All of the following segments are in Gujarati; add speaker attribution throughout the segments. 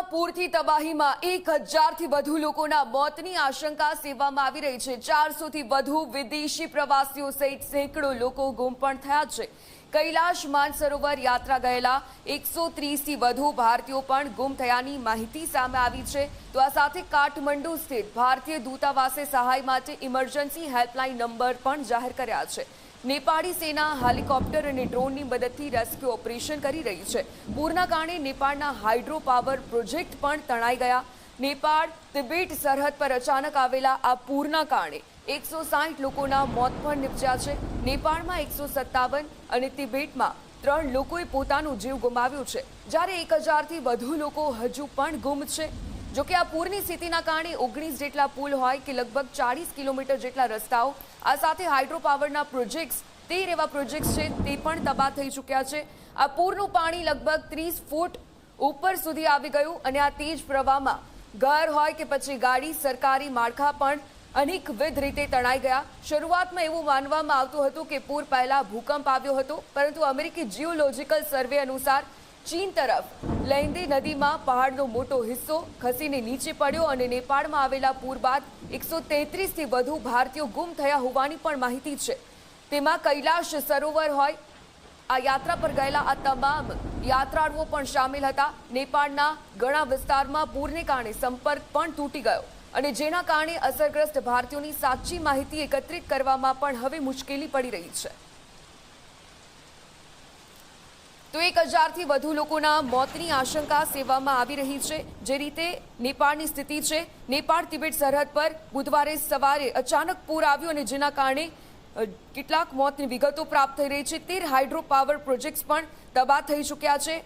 Speaker 1: नेपाળમાં પૂરથી તબાહીમાં 1000થી વધુ લોકોના મોતની આશંકા સેવવામાં આવી રહી છે। 400થી વધુ વિદેશી પ્રવાસીઓ સહિત સેંકડો લોકો ગુમ પણ થયા છે। કૈલાશ માનસરોવર યાત્રા ગયેલા 130થી વધુ ભારતીયો પણ ગુમ થયાની માહિતી સામે આવી છે। તો આ સાથે કાઠમંડુ સ્થિત ભારતીય દૂતાવાસે સહાય માટે ઇમરજન્સી હેલ્પલાઇન નંબર પણ જાહેર કર્યા છે। नेपाળી सेना हेलिकॉप्टर और ड्रोन की मदद થી રેસ્ક્યુ ઓપરેશન કરી રહી છે। પૂરના કારણે नेपाળના હાઇડ્રો પાવર પ્રોજેક્ટ પણ તણાઈ ગયા। नेपाળ તિબેટ સરહદ પર અચાનક આવેલા આ પૂરના કારણે 160 લોકોના મોત પણ નિપજ્યા છે। नेपाળમાં 157 અને તિબેટમાં 3 લોકોએ પોતાનો જીવ ગુમાવ્યો છે, જ્યારે 1000થી વધુ લોકો હજુ પણ ગુમ છે। જો કે આ પૂરની સ્થિતિના કારણે 19 જેટલા પુલ હોય કે લગભગ 40 કિલોમીટર જેટલા રસ્તાઓ, આ સાથે હાઇડ્રો પાવરના પ્રોજેક્ટ્સ 13 એવા પ્રોજેક્ટ્સ છે તે પણ તબાહ થઈ ચૂક્યા છે। આ પૂરનું પાણી લગભગ 30 ફૂટ ઉપર સુધી આવી ગયું અને આ તેજ પ્રવાહમાં ઘર હોય કે પછી ગાડી, સરકારી માળખા પણ અનેકવિધ રીતે તણાઈ ગયા। શરૂઆતમાં એવું માનવામાં આવતું હતું કે પૂર પહેલા ભૂકંપ આવ્યો હતો, પરંતુ અમેરિકી જીઓલોજિકલ સર્વે અનુસાર ચીન તરફ લહેંદી નદીમાં પહાડનો મોટો હિસ્સો ખસીને નીચે પડ્યો અને नेपाળમાં આવેલા પૂર બાદ 133થી વધુ ભારતીયો ગુમ થયા હોવાની પણ માહિતી છે। તેમાં કૈલાશ સરોવર હોય, આ યાત્રા પર ગયેલા આ તમામ યાત્રાળુઓ પણ સામેલ હતા। नेपाળના ઘણા વિસ્તારમાં પૂરને કારણે સંપર્ક પણ તૂટી ગયો અને જેના કારણે અસરગ્રસ્ત ભારતીયોની સાચી માહિતી એકત્રિત કરવામાં પણ હવે મુશ્કેલી પડી રહી છે। તો 1000થી વધુ લોકોના મોતની આશંકા સેવવામાં આવી રહી છે। જે રીતે नेपाળની સ્થિતિ છે, नेपाળ તિબેટ સરહદ પર બુધવારે સવારે અચાનક પૂર આવ્યું અને જેના કારણે કેટલાક મોતની વિગતો પ્રાપ્ત થઈ રહી છે। 13 હાઇડ્રો પાવર પ્રોજેક્ટ્સ પણ તબાહ થઈ ચૂક્યા છે।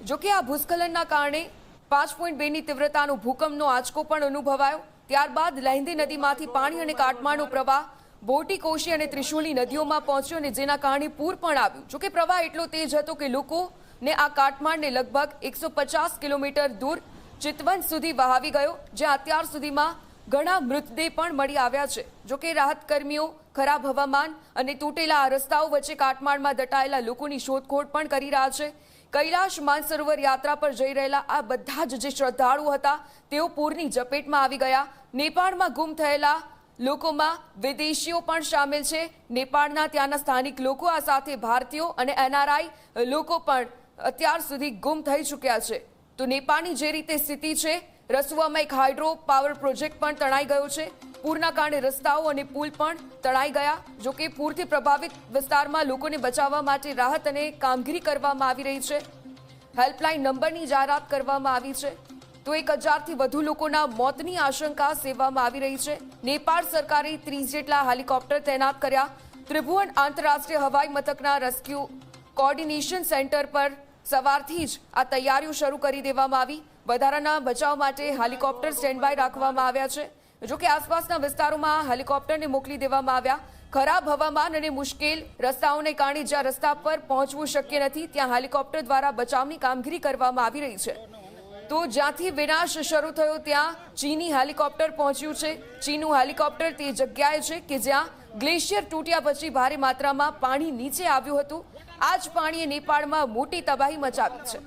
Speaker 1: જોકે આ ભૂસ્ખલનના કારણે 5.2ની તીવ્રતાનો ભૂકંપનો આંચકો પણ અનુભવાયો। ત્યારબાદ લહેંદી નદીમાંથી પાણી અને કાટમાળનો પ્રવાહ બોટી, કોશી અને ત્રિશુલી નદીઓમાં પહોંચ્યો અને જેના કારણે પૂર પણ આવ્યું। જોકે પ્રવાહ એટલો તેજ હતો કે લોકોને આ કાટમાળને લગભગ 150 કિલોમીટર દૂર ચિતવન સુધી વહાવી ગયો, જ્યાં અત્યાર સુધીમાં ઘણા મૃતદેહ પણ મળી આવ્યા છે। જોકે રાહત કર્મીઓ ખરાબ હવામાન અને તૂટેલા રસ્તાઓ વચ્ચે કાટમાળમાં દટાયેલા લોકોની શોધખોળ પણ કરી રહ્યા છે। કૈલાશ માનસરોવર યાત્રા પર જઈ રહેલા આ બધા જ જે શ્રદ્ધાળુઓ હતા તેઓ પૂરની ઝપેટમાં આવી ગયા। नेपाળમાં ગુમ થયેલા લોકોમાં વિદેશીઓ પણ સામેલ છે। नेपाળના ત્યાંના સ્થાનિક લોકો, આ સાથે ભારતીયો અને NRI લોકો પણ અત્યાર સુધી ગુમ થઈ ચૂક્યા છે। તો नेपाળની જે રીતે સ્થિતિ છે, રસુઆમાં એક હાઇડ્રો પાવર પ્રોજેક્ટ પણ તણાઈ ગયો છે। પૂરના કારણે રસ્તાઓ અને પુલ પણ તણાઈ ગયા। જો કે પૂરથી પ્રભાવિત વિસ્તારમાં લોકોને બચાવવા માટે રાહત અને કામગીરી કરવામાં આવી રહી છે। હેલ્પલાઇન નંબરની જાહેરાત કરવામાં આવી છે। તો 1000થી વધુ લોકોના મોતની આશંકા સેવવામાં આવી રહી છે। नेपाળ સરકારે 30 જેટલા હેલિકોપ્ટર તૈનાત કર્યા। ત્રિભુવન આંતરરાષ્ટ્રીય હવાઈ મથકના રેસ્ક્યુ કોર્ડિનેશન સેન્ટર પર સવારથી જ આ તૈયારીઓ શરૂ કરી દેવામાં આવી। વધારાના બચાવ માટે હેલિકોપ્ટર સ્ટેન્ડ બાય રાખવામાં આવ્યા છે। જોકે આસપાસના વિસ્તારોમાં હેલિકોપ્ટરને મોકલી દેવામાં આવ્યા। ખરાબ હવામાન અને મુશ્કેલ રસ્તાઓને કારણે જ્યાં રસ્તા પર પહોંચવું શક્ય નથી ત્યાં હેલિકોપ્ટર દ્વારા બચાવની કામગીરી કરવામાં આવી રહી છે। તો જ્યાંથી વિનાશ શરૂ થયો ત્યાં ચીની હેલિકોપ્ટર પહોંચ્યું છે। ચીનનું હેલિકોપ્ટર તે જગ્યાએ છે કે જ્યાં ગ્લેશિયર તૂટ્યા પછી ભારે માત્રામાં પાણી નીચે આવ્યું હતું। આ જ પાણીએ नेपाળમાં મોટી તબાહી મચાવી છે।